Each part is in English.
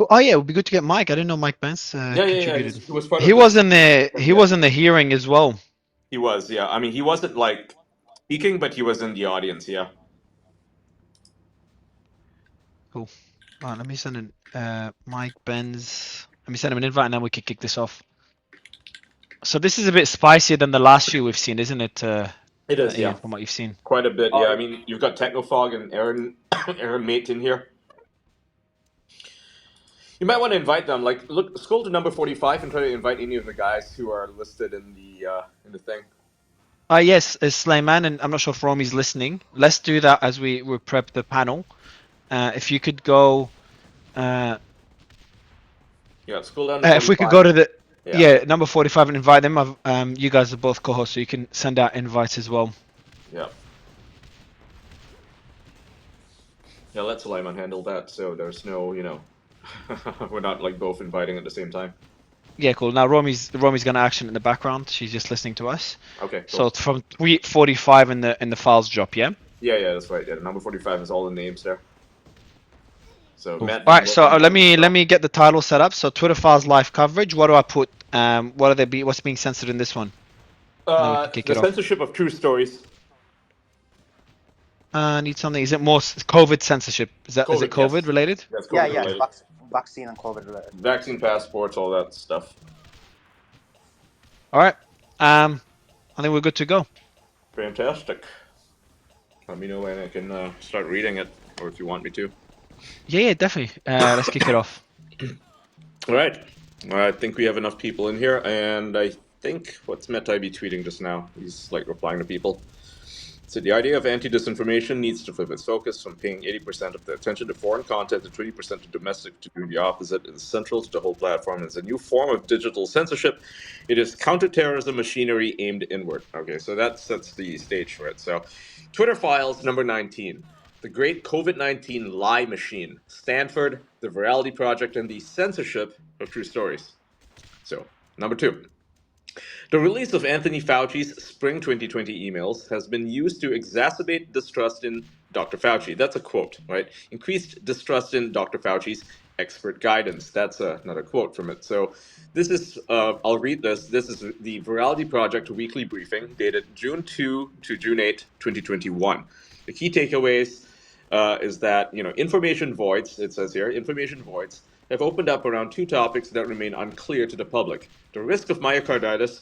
Oh yeah, it would be good to get Mike. I didn't know Mike Pence Yeah. contributed. He was part He of the. was in the he Yeah, was in the hearing as well. he was. Yeah, I mean, he wasn't like speaking, but he was in the audience. Yeah. Cool. Right, let me send an Mike Benz. Let me send him an invite and then we can kick this off. So this is a bit spicier than the last few we've seen, isn't it? It is. Ian, Yeah, from what you've seen. quite a bit. Yeah, I mean, you've got Technofog and Aaron Aaron Mate in here. You might want to invite them. Like, look, scroll to number 45 and try to invite any of the guys who are listed in the thing. Yes, Slayman, and I'm not sure if Romy's listening. Let's do that as we prep the panel. If you could go, Yeah, scroll down to if we could 45. go to the Yeah, number 45 and invite them. You guys are both co-hosts, so you can send out invites as well. yeah. Yeah, let Suleiman handle that, so there's no, we're not like both inviting at the same time. Yeah, cool. Now Romy's gonna action in the background. She's just listening to us. Okay, So cool. it's from 3:45 in the files drop, yeah. Yeah, that's right. Yeah, number 45 is all the names there. So Cool. Matt All didn't right. work So on let the me drop. get the title set up. So Twitter files live coverage. What do I put? What's being censored in this one? And then we can kick The it off. censorship of true stories. Need something. Is it more COVID censorship? Is it COVID, COVID yes. related? That's Yeah, COVID yeah, it's related. vaccine and COVID related. Vaccine passports, all that stuff. All right. I think we're good to go. Fantastic. Let me know when I can start reading it, or if you want me to. Yeah, definitely. Let's kick it off. All right. I think we have enough people in here, and I think what's Metai be tweeting just now? He's like replying to people. So the idea of anti-disinformation needs to flip its focus from paying 80% of the attention to foreign content to 20% to domestic. To do the opposite is central to the whole platform. It's a new form of digital censorship. It is counterterrorism machinery aimed inward. Okay, so that sets the stage for it. So Twitter files number 19. The Great COVID-19 Lie Machine, Stanford, the Virality Project, and the Censorship of True Stories. So, number 2. The release of Anthony Fauci's spring 2020 emails has been used to exacerbate distrust in Dr. Fauci. That's a quote, right? Increased distrust in Dr. Fauci's expert guidance. That's another quote from it. So this is, I'll read this. This is the Virality Project weekly briefing dated June 2 to June 8, 2021. The key takeaways is that, information voids, it says here, information voids have opened up around two topics that remain unclear to the public: the risk of myocarditis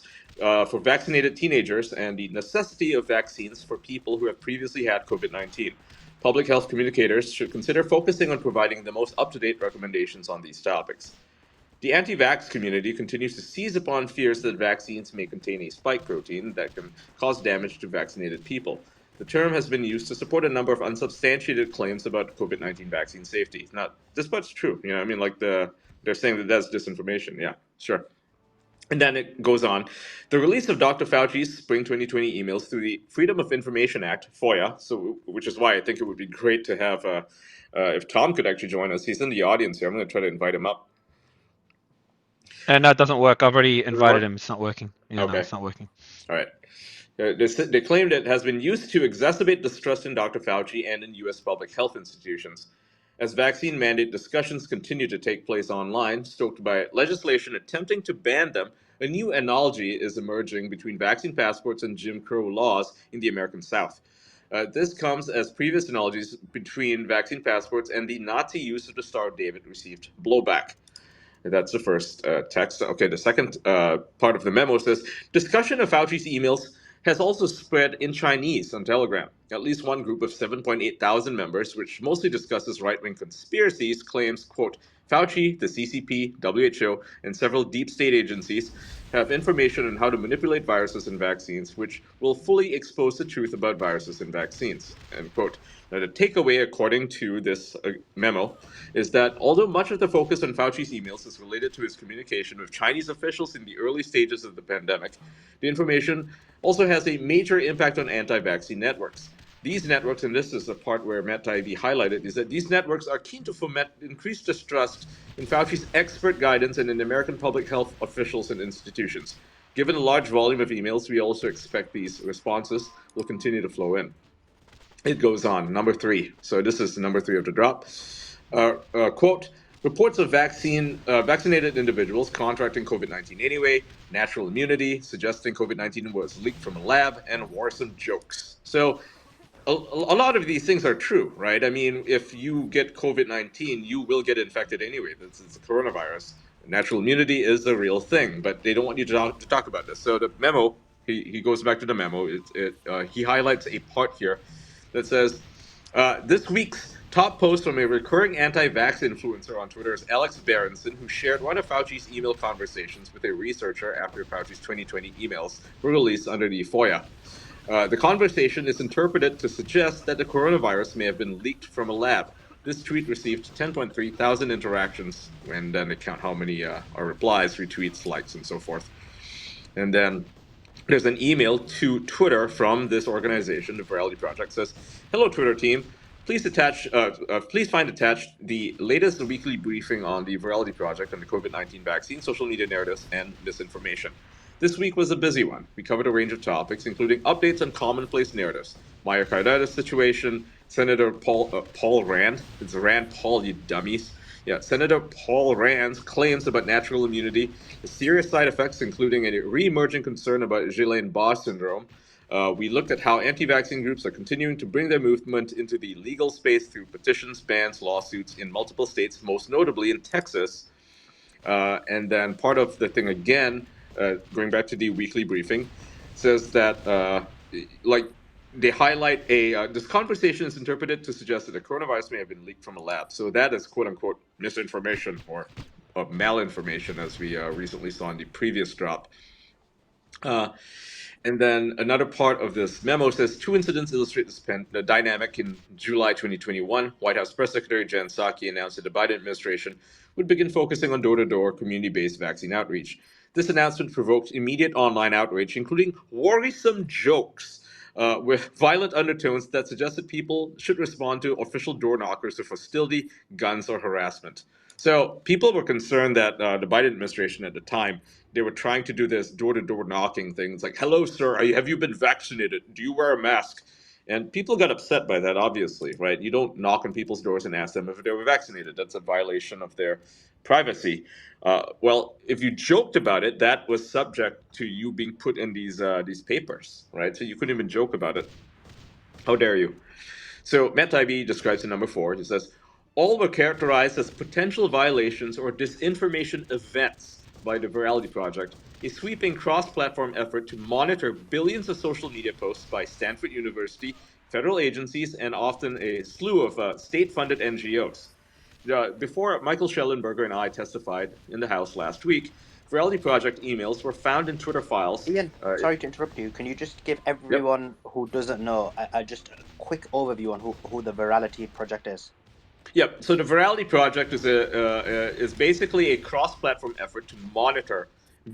for vaccinated teenagers and the necessity of vaccines for people who have previously had COVID-19. Public health communicators should consider focusing on providing the most up-to-date recommendations on these topics. The anti-vax community continues to seize upon fears that vaccines may contain a spike protein that can cause damage to vaccinated people. The term has been used to support a number of unsubstantiated claims about COVID-19 vaccine safety. Now, this part's true. They're saying that that's disinformation. Yeah, sure. And then it goes on. The release of Dr. Fauci's spring 2020 emails through the Freedom of Information Act, FOIA, which is why I think it would be great to have, if Tom could actually join us. He's in the audience here. I'm going to try to invite him up. No, it doesn't work. I've already Does it invited work? him. It's not working. Yeah, no, Okay. it's not working. All right. They claimed it has been used to exacerbate distrust in Dr. Fauci and in U.S. public health institutions. As vaccine mandate discussions continue to take place online, stoked by legislation attempting to ban them, a new analogy is emerging between vaccine passports and Jim Crow laws in the American South. This comes as previous analogies between vaccine passports and the Nazi use of the Star of David received blowback. That's the first text. Okay, the second part of the memo says discussion of Fauci's emails has also spread in Chinese on Telegram. At least one group of 7.8 thousand members, which mostly discusses right-wing conspiracies, claims, quote, Fauci, the CCP, WHO, and several deep state agencies have information on how to manipulate viruses and vaccines, which will fully expose the truth about viruses and vaccines, end quote. Now, the takeaway, according to this memo, is that although much of the focus on Fauci's emails is related to his communication with Chinese officials in the early stages of the pandemic, the information also has a major impact on anti-vaccine networks. These networks, and this is the part where Matt Taibbi highlighted, is that these networks are keen to foment increased distrust in Fauci's expert guidance and in American public health officials and institutions. Given the large volume of emails, we also expect these responses will continue to flow in. It goes on. Number 3. So this is number 3 of the drop. Quote, Reports of vaccinated individuals contracting COVID-19 anyway, natural immunity, suggesting COVID-19 was leaked from a lab, and worrisome jokes. So a lot of these things are true, right? I mean, if you get COVID-19, you will get infected anyway. It's a coronavirus. Natural immunity is a real thing, but they don't want you to talk about this. So the memo, he goes back to the memo. He highlights a part here that says, this week's top post from a recurring anti-vax influencer on Twitter is Alex Berenson, who shared one of Fauci's email conversations with a researcher after Fauci's 2020 emails were released under the FOIA. The conversation is interpreted to suggest that the coronavirus may have been leaked from a lab. This tweet received 10.3 thousand interactions, and then they count how many are replies, retweets, likes, and so forth. And then there's an email to Twitter from this organization, the Virality Project, says, "Hello, Twitter team. Please find attached the latest weekly briefing on the Virality Project and the COVID-19 vaccine, social media narratives, and misinformation. This week was a busy one. We covered a range of topics, including updates on commonplace narratives, myocarditis situation, Senator Paul Rand. It's Rand Paul, you dummies. Yeah, Senator Paul Rand's claims about natural immunity, the serious side effects, including a re-emerging concern about Guillain-Barré syndrome. We looked at how anti-vaccine groups are continuing to bring their movement into the legal space through petitions, bans, lawsuits in multiple states, most notably in Texas. And then part of the thing again, going back to the weekly briefing, says that they highlight this conversation is interpreted to suggest that the coronavirus may have been leaked from a lab. So that is quote unquote misinformation or malinformation, as we recently saw in the previous drop. And then another part of this memo says 2 incidents illustrate the dynamic. In July 2021, White House Press Secretary Jen Psaki announced that the Biden administration would begin focusing on door-to-door community-based vaccine outreach. This announcement provoked immediate online outrage, including worrisome jokes with violent undertones that suggested people should respond to official door knockers of hostility, guns, or harassment. So people were concerned that the Biden administration at the time, they were trying to do this door-to-door knocking thing. It's like, hello, sir, have you been vaccinated? Do you wear a mask? And people got upset by that, obviously, right? You don't knock on people's doors and ask them if they were vaccinated. That's a violation of their privacy. Well, if you joked about it, that was subject to you being put in these papers, right? So you couldn't even joke about it. How dare you? So Matt Taibbi describes in number 4. He says, all were characterized as potential violations or disinformation events by the Virality Project, a sweeping cross-platform effort to monitor billions of social media posts by Stanford University, federal agencies, and often a slew of state-funded NGOs. Before Michael Schellenberger and I testified in the House last week, Virality Project emails were found in Twitter files. Ian, sorry to interrupt you. Can you just give everyone who doesn't know just a quick overview on who the Virality Project is? Yep. So the Virality Project is basically a cross-platform effort to monitor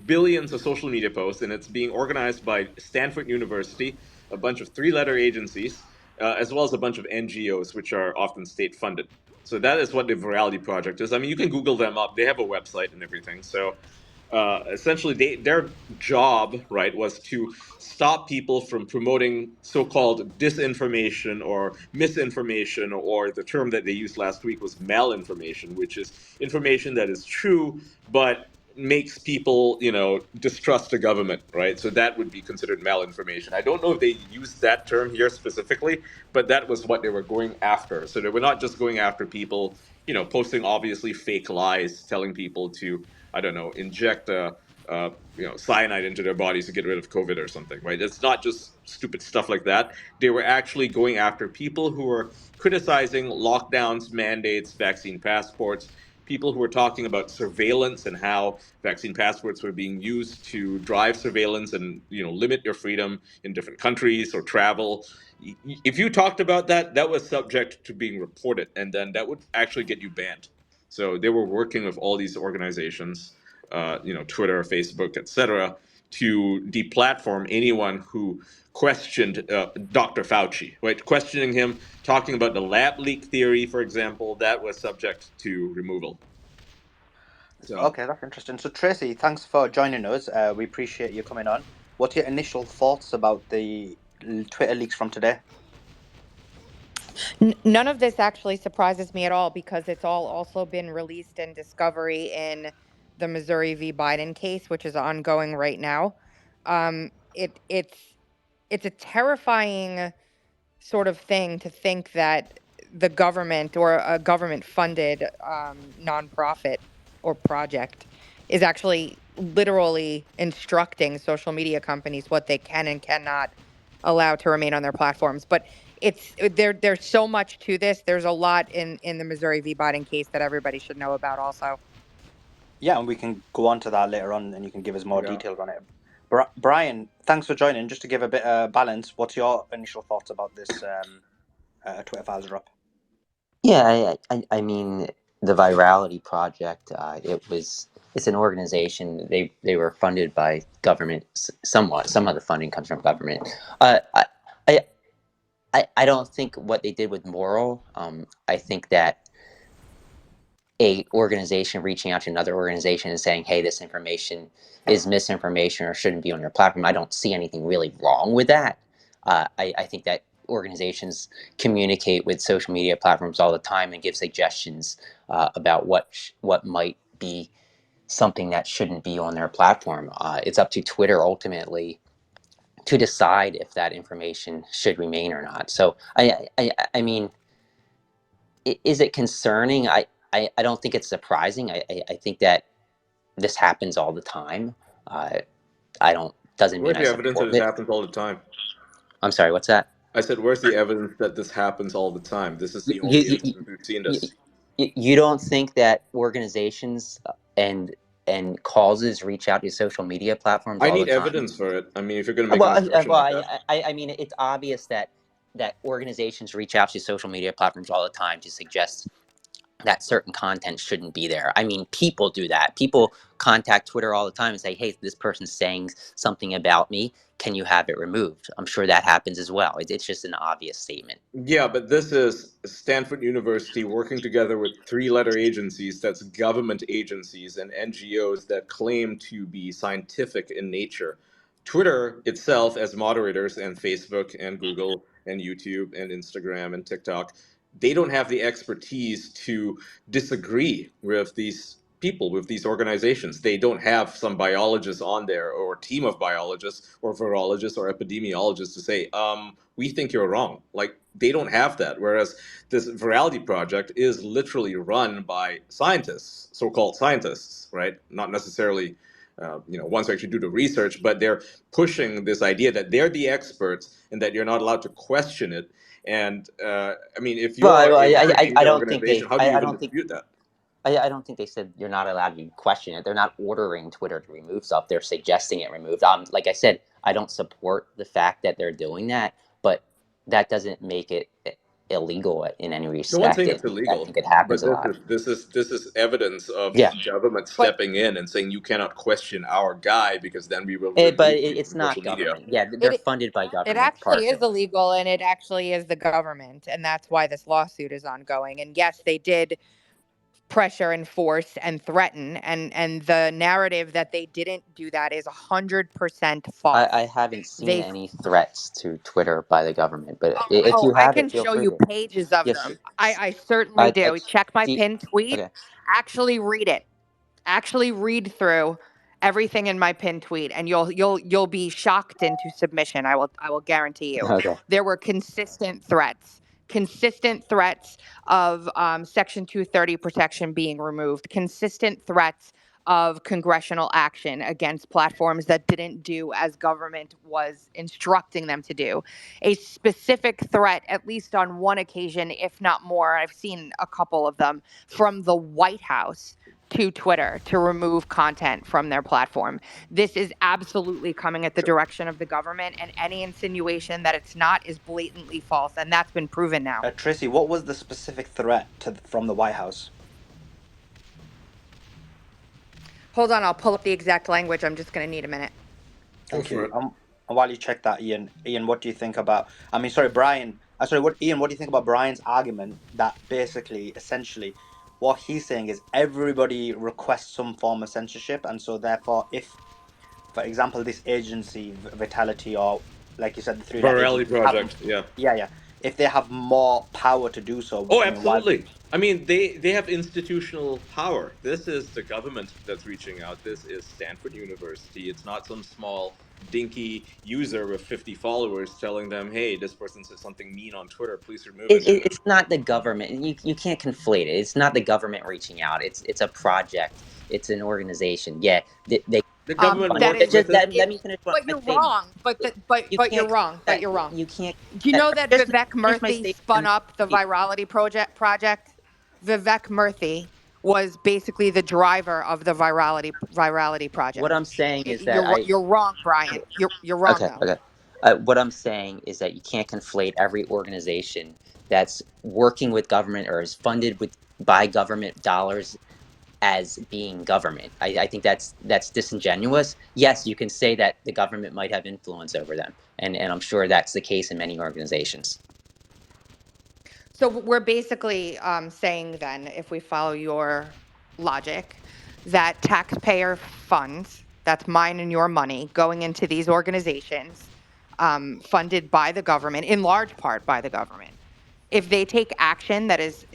billions of social media posts, and it's being organized by Stanford University, a bunch of 3-letter agencies, as well as a bunch of NGOs, which are often state-funded. So that is what the Virality Project is. I mean, you can Google them up. They have a website and everything. So essentially, their job, right, was to stop people from promoting so-called disinformation or misinformation, or the term that they used last week was malinformation, which is information that is true but makes people, distrust the government, right? So that would be considered malinformation. I don't know if they used that term here specifically, but that was what they were going after. So they were not just going after people, posting obviously fake lies, telling people to, I don't know, inject cyanide into their bodies to get rid of COVID or something, right? It's not just stupid stuff like that. They were actually going after people who were criticizing lockdowns, mandates, vaccine passports, people who were talking about surveillance and how vaccine passports were being used to drive surveillance and, limit your freedom in different countries or travel. If you talked about that, that was subject to being reported, and then that would actually get you banned. So they were working with all these organizations, Twitter, Facebook, etc., to deplatform anyone who questioned Dr. Fauci, right? Questioning him, talking about the lab leak theory, for example, that was subject to removal. So, okay, that's interesting. So Tracy, thanks for joining us. We appreciate you coming on. What's your initial thoughts about the Twitter leaks from today? None of this actually surprises me at all because it's all also been released in discovery in the Missouri v. Biden case, which is ongoing right now. It's a terrifying sort of thing to think that the government or a government funded nonprofit or project is actually literally instructing social media companies what they can and cannot allow to remain on their platforms. But there's so much to this. There's a lot in the Missouri v. Biden case that everybody should know about also. Yeah, and we can go on to that later on, and you can give us more Yeah. details on it. Brian, thanks for joining. Just to give a bit of balance, what's your initial thoughts about this Twitter Files drop? Yeah, I mean, the Virality Project, it's an organization. They were funded by government somewhat. Some of the funding comes from government. I don't think what they did was moral. I think that a organization reaching out to another organization and saying, hey, this information is misinformation or shouldn't be on your platform, I don't see anything really wrong with that. I think that organizations communicate with social media platforms all the time and give suggestions about what might be something that shouldn't be on their platform. It's up to Twitter ultimately to decide if that information should remain or not. So I mean, is it concerning? I don't think it's surprising. I think that this happens all the time. Doesn't mean Where's I the evidence that support it it. happens all the time? I'm sorry, what's that? I said, where's the evidence that this happens all the time? This is the only instance we've seen this. You don't think that organizations and causes reach out to social media platforms I all need the time? evidence for it. I mean, if you're going to make an assertion like that. I mean, it's obvious that organizations reach out to social media platforms all the time to suggest that certain content shouldn't be there. I mean, people do that. People contact Twitter all the time and say, hey, this person's saying something about me. Can you have it removed? I'm sure that happens as well. It's just an obvious statement. Yeah, but this is Stanford University working together with three-letter agencies, that's government agencies and NGOs that claim to be scientific in nature. Twitter itself, as moderators, and Facebook and Google and YouTube and Instagram and TikTok, they don't have the expertise to disagree with these people, with these organizations. They don't have some biologists on there or a team of biologists or virologists or epidemiologists to say, we think you're wrong. Like, they don't have that. Whereas this Virality Project is literally run by scientists, so-called scientists, right? Not necessarily ones who actually do the research, but they're pushing this idea that they're the experts and that you're not allowed to question it. And I mean, if you're Well, a social I media don't think organization, how do you even dispute that? I don't think they said you're not allowed to question it. They're not ordering Twitter to remove stuff. They're suggesting it removed. Like I said, I don't support the fact that they're doing that, but that doesn't make it illegal in any respect. No one's saying it's I illegal, think it happens but a lot. this is evidence of Yeah. the government But stepping in and saying you cannot question our guy because then we will remove But you it's from not social media. government. Yeah, they're it funded by it government actually is partially. illegal, and it actually is the government, and that's why this lawsuit is ongoing. And yes, they did pressure and force and threaten, and the narrative that they didn't do that is 100% false. I haven't seen They any threats to Twitter by the government, but if you I have can it, feel show free you to. pages of Yes, them. I certainly do. Check my do you- pinned tweet. okay. Actually read it. Actually read through everything in my pinned tweet, and you'll be shocked into submission. I will guarantee you. Okay. There were consistent threats of Section 230 protection being removed, consistent threats of congressional action against platforms that didn't do as government was instructing them to do. A specific threat, at least on one occasion, if not more, I've seen a couple of them, from the White House to Twitter to remove content from their platform. This is absolutely coming at the direction of the government, and any insinuation that it's not is blatantly false, and that's been proven now. Tracy, what was the specific threat from the White House? Hold on, I'll pull up the exact language. I'm just going to need a minute. Thank you. While you check that, Ian, what do you think about? I mean, sorry, Brian. Ian, what do you think about Brian's argument that basically, essentially, what he's saying is everybody requests some form of censorship, and so therefore, if, for example, this agency, Vitality, or like you said, the three-letter Virality agency, Project, yeah. yeah, if they have more power to do so. Oh, I mean, why? absolutely. I mean, they have institutional power. This is the government that's reaching out. This is Stanford University. It's not some small dinky user with 50 followers telling them, "Hey, this person said something mean on Twitter. Please remove him." It's not the government. You can't conflate it. It's not the government reaching out. It's a project. It's an organization. Yeah, they The government That worked is, with just it. let me finish but my you're statement. wrong. But You you're can't wrong. But that you're wrong. you can't. Do you know that Just Vivek finish my Murthy statement. spun up the virality project? Vivek Murthy was basically the driver of the virality project. What I'm saying is that You're wrong, Brian. You're wrong though. Okay. What I'm saying is that you can't conflate every organization that's working with government or is funded by government dollars as being government. I think that's disingenuous. Yes, you can say that the government might have influence over them, and I'm sure that's the case in many organizations. So we're basically saying then, if we follow your logic, that taxpayer funds, that's mine and your money, going into these organizations funded by the government, in large part by the government, if they take action that is,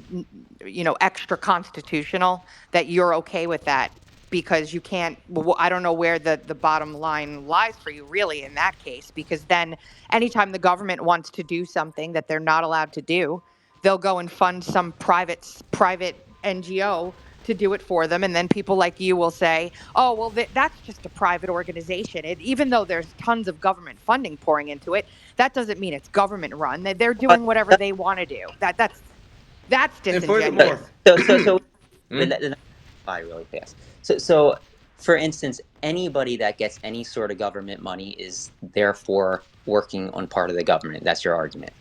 extra constitutional, that you're okay with that because you can't, I don't know where the bottom line lies for you really in that case, because then anytime the government wants to do something that they're not allowed to do, they'll go and fund some private NGO to do it for them. And then people like you will say, oh, well, that's just a private organization. Even though there's tons of government funding pouring into it, that doesn't mean it's government run. They're But doing whatever they want to do. That's And disingenuous. furthermore, so hmm? buy really fast. So for instance, anybody that gets any sort of government money is therefore working on part of the government. That's your argument.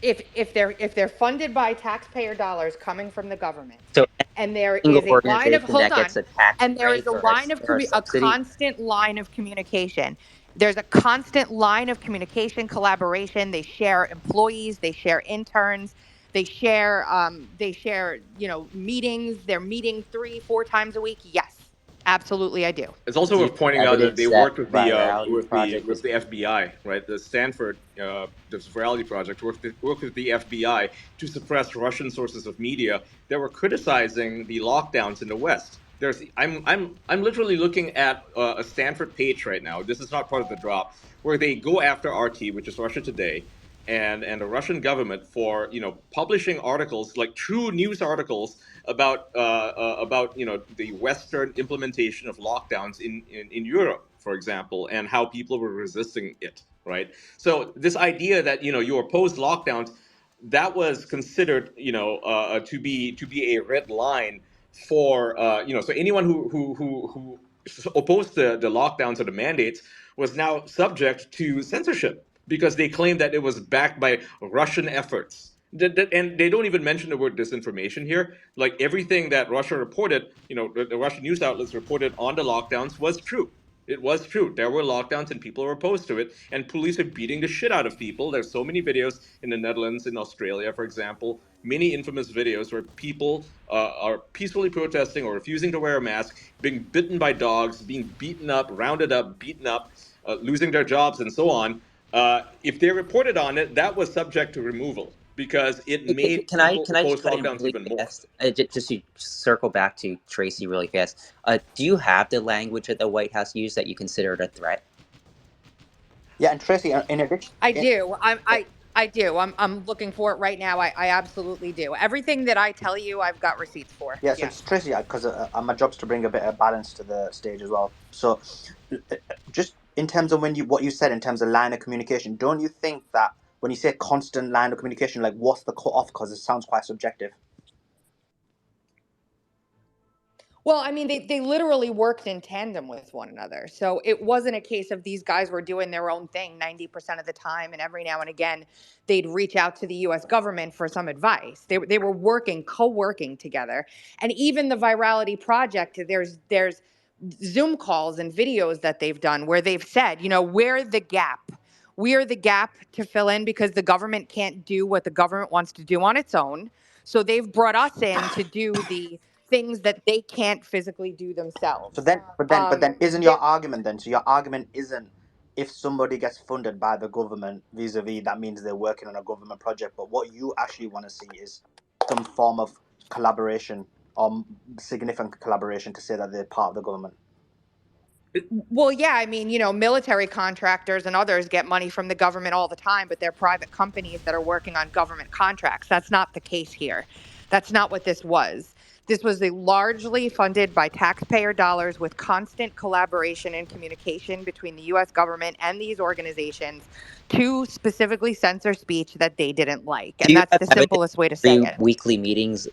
If they're funded by taxpayer dollars coming from the government, So and there any is single a line of organization that gets a tax and there is break a or line of or a a subsidy. constant line of communication. There's a constant line of communication, collaboration. They share employees, they share interns, they share meetings. They're meeting 3-4 times a week. Yes, absolutely, I do. It's also Do you worth pointing have out that they evidence that worked with the virality project was FBI, right? The Stanford this virality project worked with the FBI to suppress Russian sources of media that were criticizing the lockdowns in the West. I'm literally looking at a Stanford page right now. This is not part of the drop, where they go after RT, which is Russia Today, and the Russian government for publishing articles, like true news articles about the Western implementation of lockdowns in Europe, for example, and how people were resisting it. Right. So this idea that you oppose lockdowns, that was considered to be a red line for so anyone who opposed the lockdowns or the mandates was now subject to censorship because they claimed that it was backed by Russian efforts. And they don't even mention the word disinformation here. Like everything that Russia reported, the Russian news outlets reported on the lockdowns was true. It was true. There were lockdowns and people were opposed to it, and police are beating the shit out of people. There's so many videos in the Netherlands, in Australia, for example, many infamous videos where people are peacefully protesting or refusing to wear a mask, being bitten by dogs, being beaten up, rounded up, beaten up, losing their jobs, and so on. If they reported on it, that was subject to removal because it made people can I just oppose cut in lockdowns really even more. fast? Just to circle back to Tracy really fast. Do you have the language that the White House used that you considered a threat? Yeah, and Tracy, in addition, I do. I do. I'm looking for it right now. I absolutely do. Everything that I tell you, I've got receipts for. yeah, so Yes. Tracy, because my job's to bring a bit of balance to the stage as well. So, just in terms of what you said in terms of line of communication, don't you think that when you say constant line of communication, like what's the cut off? Because it sounds quite subjective. Well, I mean, they literally worked in tandem with one another. So it wasn't a case of these guys were doing their own thing 90% of the time, and every now and again they'd reach out to the US government for some advice. They were co-working together. And even the virality project, there's Zoom calls and videos that they've done where they've said, we're the gap. We're the gap to fill in because the government can't do what the government wants to do on its own. So they've brought us in to do the things that they can't physically do So themselves. then, but then, isn't your There, argument then? So your argument isn't if somebody gets funded by the government vis-a-vis, that means they're working on a government project. But what you actually want to see is some form of collaboration or significant collaboration to say that they're part of the government. Well, yeah, I mean, military contractors and others get money from the government all the time, but they're private companies that are working on government contracts. That's not the case here. That's not what this was. This was largely funded by taxpayer dollars with constant collaboration and communication between the U.S. government and these organizations to specifically censor speech that they didn't like. Do And you that's have the simplest way to say it. weekly meetings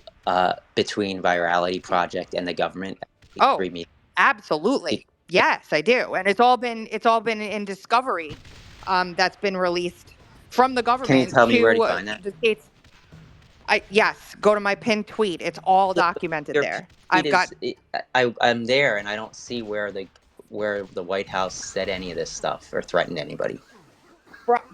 between Virality Project and the government? Oh, 3 meetings. absolutely. Yes, I do. And it's all been in discovery that's been released from the government Can you tell me where to to find that? the states. Yes, go to my pinned tweet. It's all documented Your there. tweet I'm there, and I don't see where the White House said any of this stuff or threatened anybody.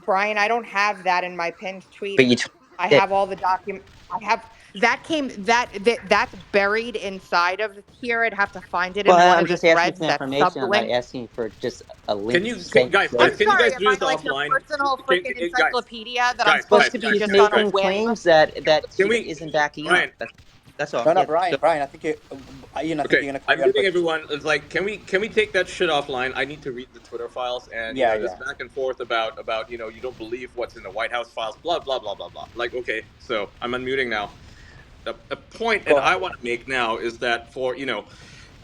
Brian, I don't have that in my pinned tweet. But you I have all the document. I have that's buried inside of here. I'd have to find it in one I'm of the just asking threads for that's information. I'm not sublinked. asking for just a link. Can you saying I'm can you sorry, guys do am this I like your offline? personal freaking encyclopedia that I'm guys, supposed to be she's just on a making whim? claims that Can she we- isn't backing Brian. up. That's all. No, Yeah, Brian, so- Brian, I think Ian, I think you're going to I'm carry on. muting everyone. It's like, can we take that shit offline? I need to read the Twitter files and this back and forth about you don't believe what's in the White House files, blah blah blah blah blah. Like, okay, so I'm unmuting now. The point that I want to make now is that for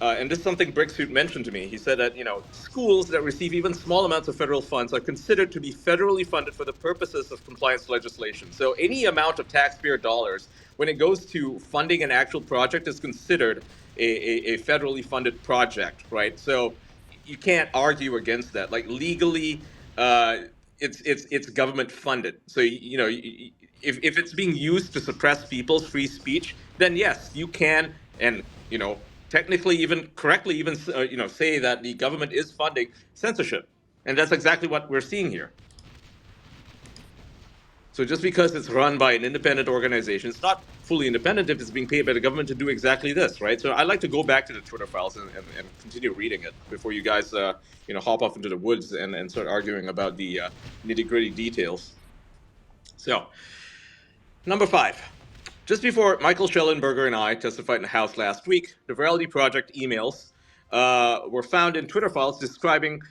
and this is something Bricksuit mentioned to me. He said that schools that receive even small amounts of federal funds are considered to be federally funded for the purposes of compliance legislation. So any amount of taxpayer dollars, when it goes to funding an actual project, is considered a federally funded project, right? So you can't argue against that. Like legally, it's government funded. So if it's being used to suppress people's free speech, then yes, you can and technically even correctly even say that the government is funding censorship, and that's exactly what we're seeing here. So just because it's run by an independent organization, it's not fully independent if it's being paid by the government to do exactly this, right? So I'd like to go back to the Twitter files and continue reading it before you guys hop off into the woods and start arguing about the nitty-gritty details. So, number 5. Just before Michael Schellenberger and I testified in the House last week, the Virality Project emails were found in Twitter files describing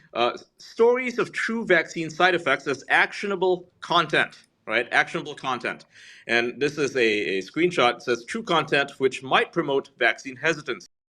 stories of true vaccine side effects as actionable content, right? Actionable content. And this is a screenshot that says true content which might promote vaccine hesitancy.